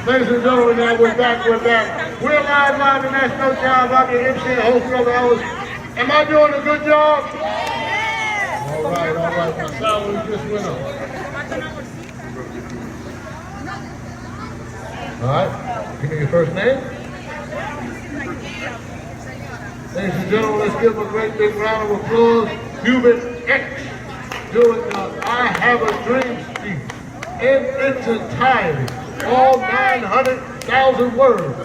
Ladies and gentlemen, now we're back. We're live, and that's no job. I'm the MC and host, Brother Ellis. Am I doing a good job? Yeah. All right. My salary just went up. All right. Give me your first name. Ladies and gentlemen, let's give a great big round of applause. Hubert X doing the I Have a Dream speech in its entirety. All 900,000 words.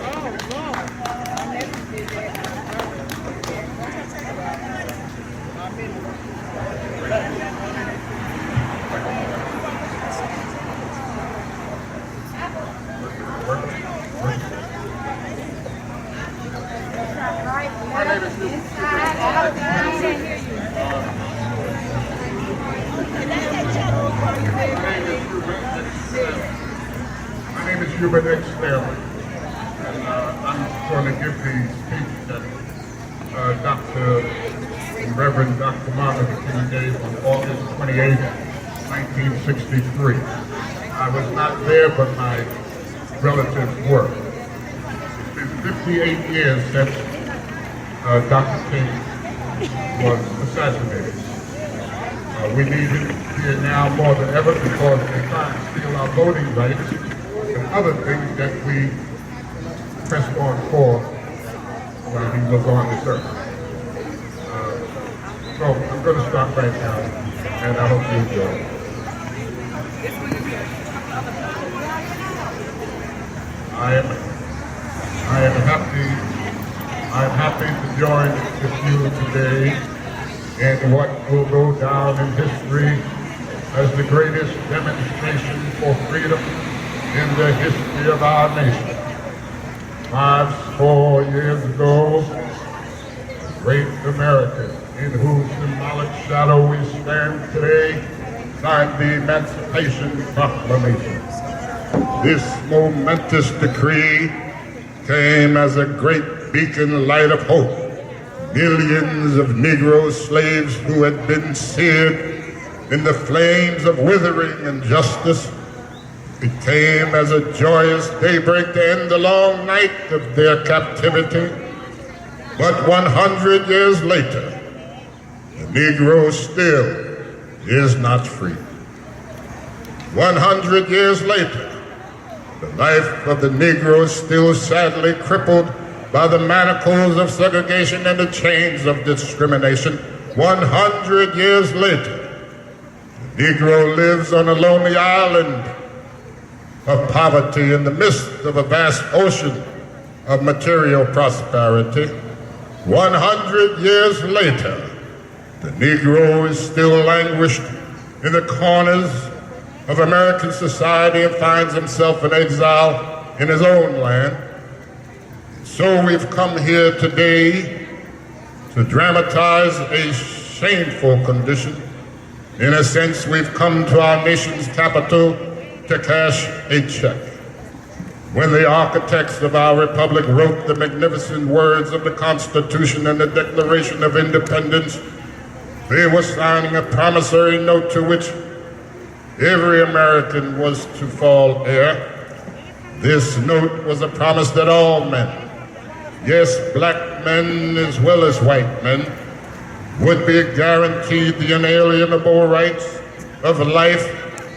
My name is Hubert X. And I'm going to give the speech that Reverend Dr. Martin Luther King gave on August 28, 1963. I was not there, but my relatives were. It's been 58 years since Dr. King was assassinated. We need him here now more than ever because they're trying to steal our voting rights and other things that we pressed on for when he was on this earth. So I'm going to start right now, and I hope you enjoy it. I'm happy to join with you today in what will go down in history as the greatest demonstration for freedom in the history of our nation. 4 years ago, the great America, in whose symbolic shadow we stand today, signed the Emancipation Proclamation. This momentous decree came as a great beacon light of hope. Millions of Negro slaves who had been seared in the flames of withering injustice became as a joyous daybreak to end the long night of their captivity. But 100 years later, the Negro still is not free. 100 years later, the life of the Negro is still sadly crippled by the manacles of segregation and the chains of discrimination. 100 years later, the Negro lives on a lonely island of poverty in the midst of a vast ocean of material prosperity. 100 years later, the Negro is still languished in the corners of American society and finds himself in exile in his own land. So we've come here today to dramatize a shameful condition. In a sense, we've come to our nation's capital to cash a check. When the architects of our republic wrote the magnificent words of the Constitution and the Declaration of Independence, they were signing a promissory note to which every American was to fall heir. This note was a promise that all men, yes, black men as well as white men, would be guaranteed the inalienable rights of life,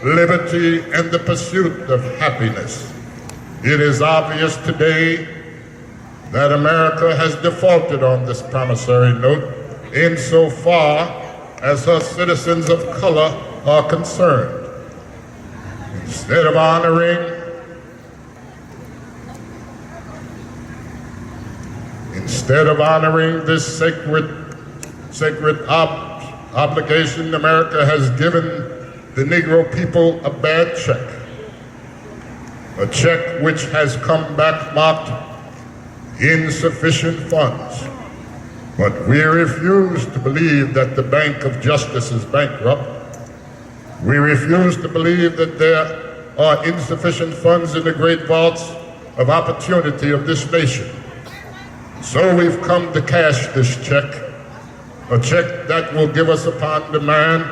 liberty, and the pursuit of happiness. It is obvious today that America has defaulted on this promissory note insofar as her citizens of color are concerned. Instead of honoring this sacred obligation, America has given the Negro people a bad check. A check which has come back marked insufficient funds. But we refuse to believe that the Bank of Justice is bankrupt. We refuse to believe that there are insufficient funds in the great vaults of opportunity of this nation. So we've come to cash this check, a check that will give us upon demand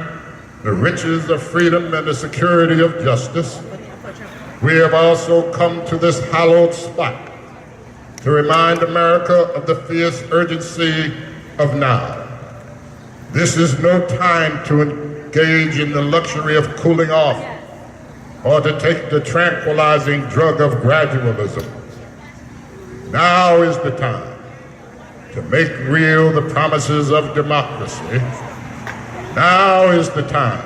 the riches of freedom and the security of justice. We have also come to this hallowed spot to remind America of the fierce urgency of now. This is no time to engage in the luxury of cooling off or to take the tranquilizing drug of gradualism. Now is the time to make real the promises of democracy. Now is the time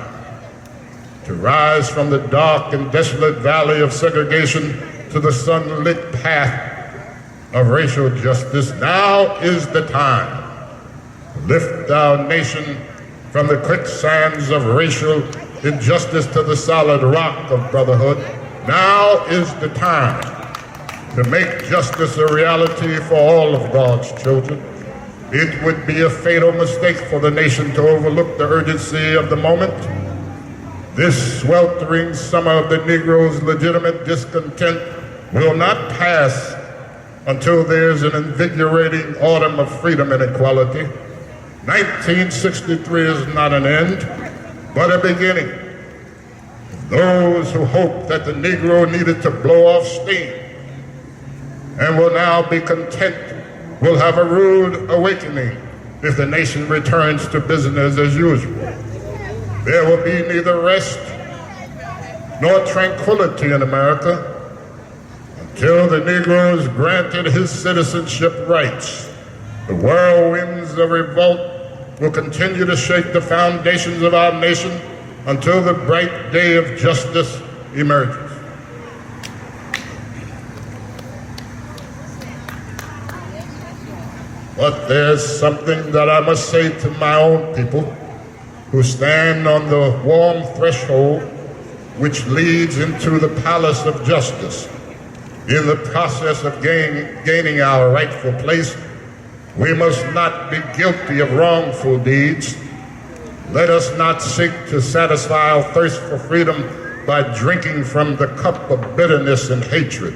to rise from the dark and desolate valley of segregation to the sunlit path of racial justice. Now is the time to lift our nation from the quicksands of racial injustice to the solid rock of brotherhood. Now is the time to make justice a reality for all of God's children. It would be a fatal mistake for the nation to overlook the urgency of the moment. This sweltering summer of the Negro's legitimate discontent will not pass until there's an invigorating autumn of freedom and equality. 1963 is not an end, but a beginning. Those who hoped that the Negro needed to blow off steam and will now be content will have a rude awakening if the nation returns to business as usual. There will be neither rest nor tranquility in America until the Negro is granted his citizenship rights. The whirlwinds of revolt will continue to shake the foundations of our nation until the bright day of justice emerges. But there's something that I must say to my own people who stand on the warm threshold which leads into the palace of justice. In the process of gaining our rightful place, we must not be guilty of wrongful deeds. Let us not seek to satisfy our thirst for freedom by drinking from the cup of bitterness and hatred.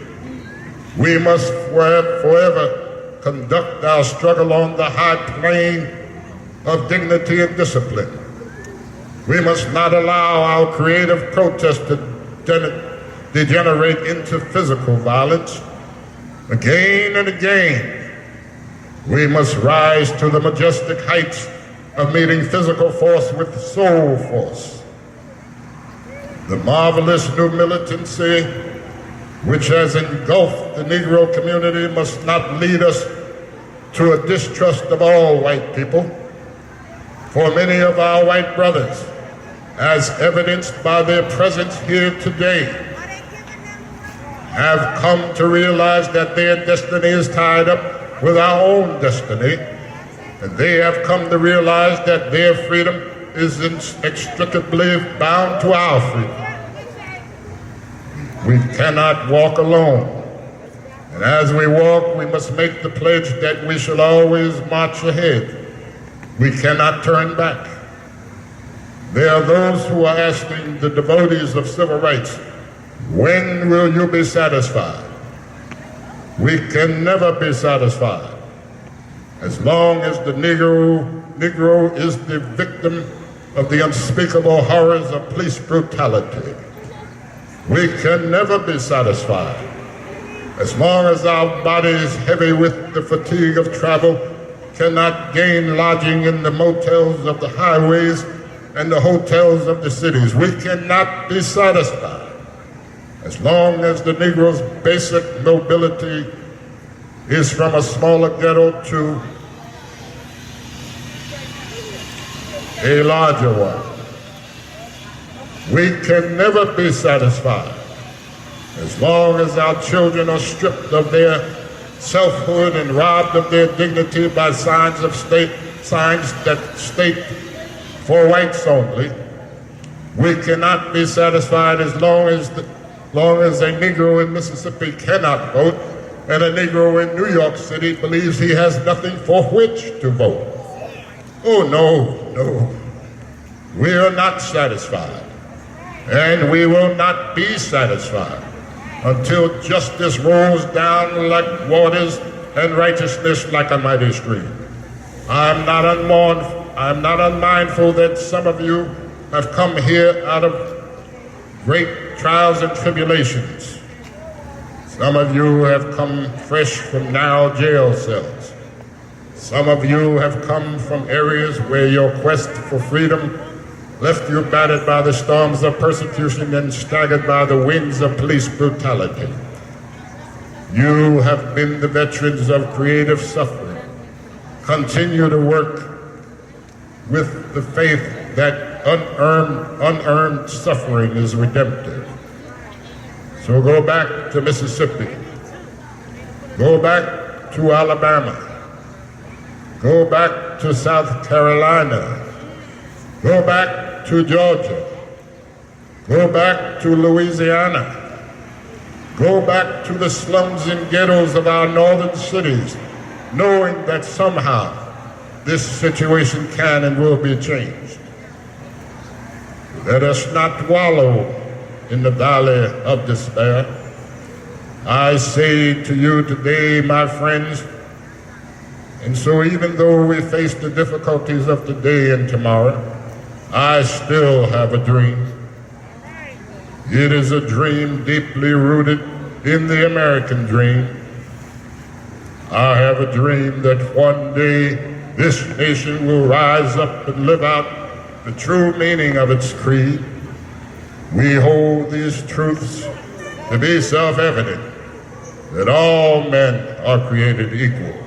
We must forever conduct our struggle on the high plane of dignity and discipline. We must not allow our creative protest to degenerate into physical violence. Again and again, we must rise to the majestic heights of meeting physical force with soul force. The marvelous new militancy which has engulfed the Negro community must not lead us to a distrust of all white people. For many of our white brothers, as evidenced by their presence here today, have come to realize that their destiny is tied up with our own destiny, and they have come to realize that their freedom is inextricably bound to our freedom. We cannot walk alone, and as we walk, we must make the pledge that we shall always march ahead. We cannot turn back. There are those who are asking the devotees of civil rights, when will you be satisfied? We can never be satisfied as long as the Negro is the victim of the unspeakable horrors of police brutality. We can never be satisfied as long as our bodies, heavy with the fatigue of travel, cannot gain lodging in the motels of the highways and the hotels of the cities. We cannot be satisfied as long as the Negro's basic mobility is from a smaller ghetto to a larger one. We can never be satisfied as long as our children are stripped of their selfhood and robbed of their dignity by signs that state for whites only. We cannot be satisfied as long as a Negro in Mississippi cannot vote and a Negro in New York City believes he has nothing for which to vote. Oh, no. We are not satisfied, and we will not be satisfied until justice rolls down like waters and righteousness like a mighty stream. I'm not unmindful that some of you have come here out of great trials and tribulations. Some of you have come fresh from narrow jail cells. Some of you have come from areas where your quest for freedom left you battered by the storms of persecution and staggered by the winds of police brutality. You have been the veterans of creative suffering. Continue to work with the faith that unearned suffering is redemptive. So go back to Mississippi. Go back to Alabama. Go back to South Carolina. Go back to Georgia. Go back to Louisiana. Go back to the slums and ghettos of our northern cities, knowing that somehow this situation can and will be changed. Let us not wallow in the valley of despair. I say to you today, my friends, and so even though we face the difficulties of today and tomorrow, I still have a dream. It is a dream deeply rooted in the American dream. I have a dream that one day this nation will rise up and live out the true meaning of its creed. We hold these truths to be self-evident, that all men are created equal.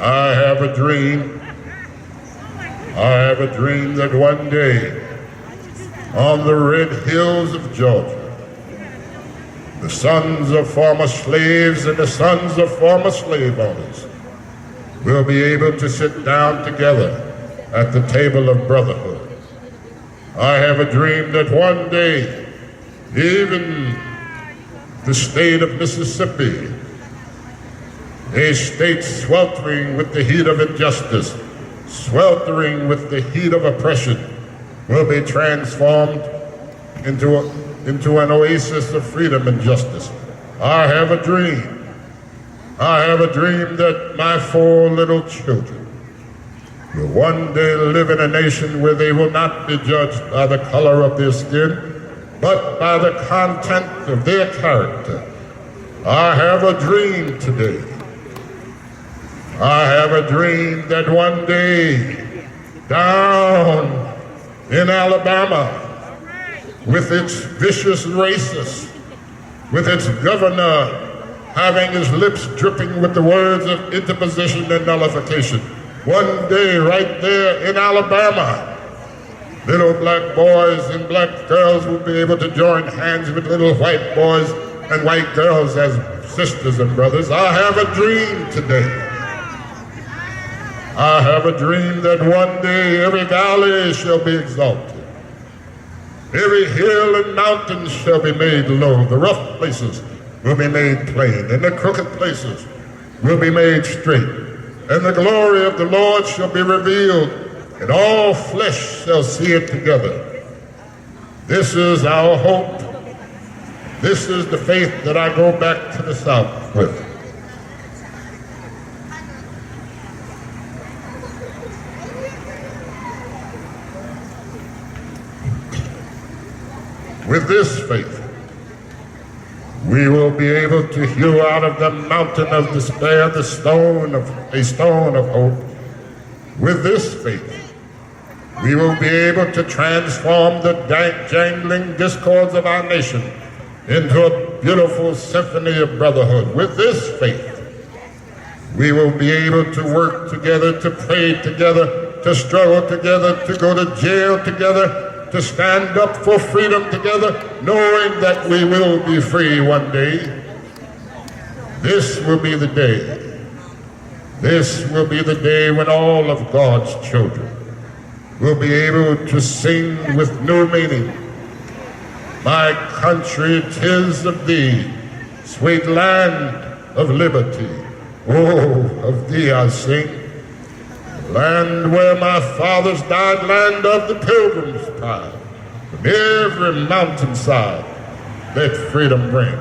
I have a dream that one day on the red hills of Georgia, the sons of former slaves and the sons of former slave owners will be able to sit down together at the table of brotherhood. I have a dream that one day, even the state of Mississippi, a state sweltering with the heat of injustice, sweltering with the heat of oppression, will be transformed into an oasis of freedom and justice. I have a dream. I have a dream that my 4 little children will one day live in a nation where they will not be judged by the color of their skin, but by the content of their character. I have a dream today. I have a dream that one day down in Alabama, with its vicious racists, with its governor having his lips dripping with the words of interposition and nullification, one day right there in Alabama, little black boys and black girls will be able to join hands with little white boys and white girls as sisters and brothers. I have a dream today. I have a dream that one day every valley shall be exalted. Every hill and mountain shall be made low. The rough places will be made plain, and the crooked places will be made straight. And the glory of the Lord shall be revealed, and all flesh shall see it together. This is our hope. This is the faith that I go back to the South with. With this faith, we will be able to hew out of the mountain of despair a stone of hope. With this faith, we will be able to transform the jangling discords of our nation into a beautiful symphony of brotherhood. With this faith, we will be able to work together, to pray together, to struggle together, to go to jail together, to stand up for freedom together, knowing that we will be free one day. This will be the day. This will be the day when all of God's children will be able to sing with new meaning. My country, 'tis of thee, sweet land of liberty. Oh, of thee I sing. Land where my fathers died, land of the pilgrim's pride. From every mountainside, let freedom ring.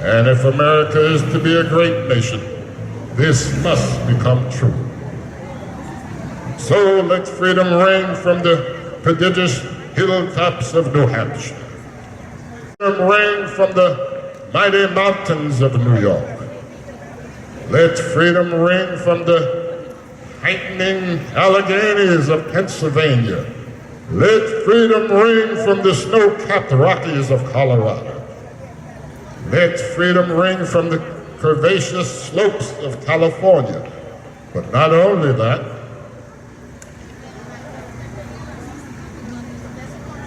And if America is to be a great nation, this must become true. So let freedom ring from the prodigious hilltops of New Hampshire. Freedom ring from the mighty mountains of New York. Let freedom ring from the heightening Alleghenies of Pennsylvania. Let freedom ring from the snow-capped Rockies of Colorado. Let freedom ring from the curvaceous slopes of California. But not only that,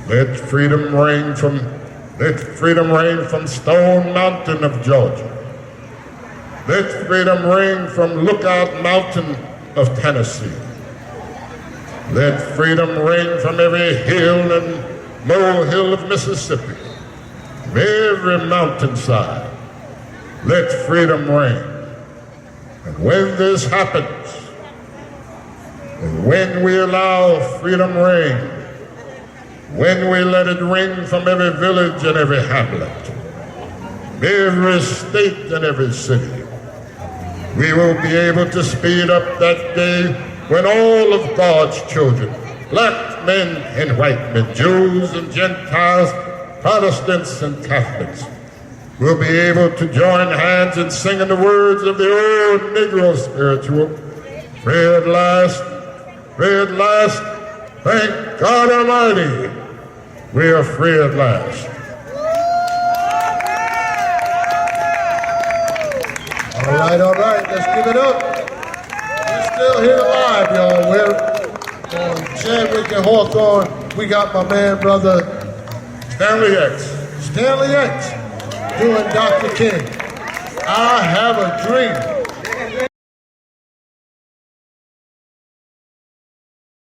let freedom ring from Stone Mountain of Georgia. Let freedom ring from Lookout Mountain of Tennessee. Let freedom ring from every hill and molehill of Mississippi, from every mountainside. Let freedom ring. And when this happens, and when we allow freedom ring, when we let it ring from every village and every hamlet, every state and every city, we will be able to speed up that day when all of God's children, black men and white men, Jews and Gentiles, Protestants and Catholics, will be able to join hands in singing the words of the old Negro spiritual, free at last, thank God Almighty, we are free at last. All right, let's give it up. We're still here live, y'all. We're on Chadwick and Hawthorne. We got my man, brother Stanley X doing Dr. King. I have a dream.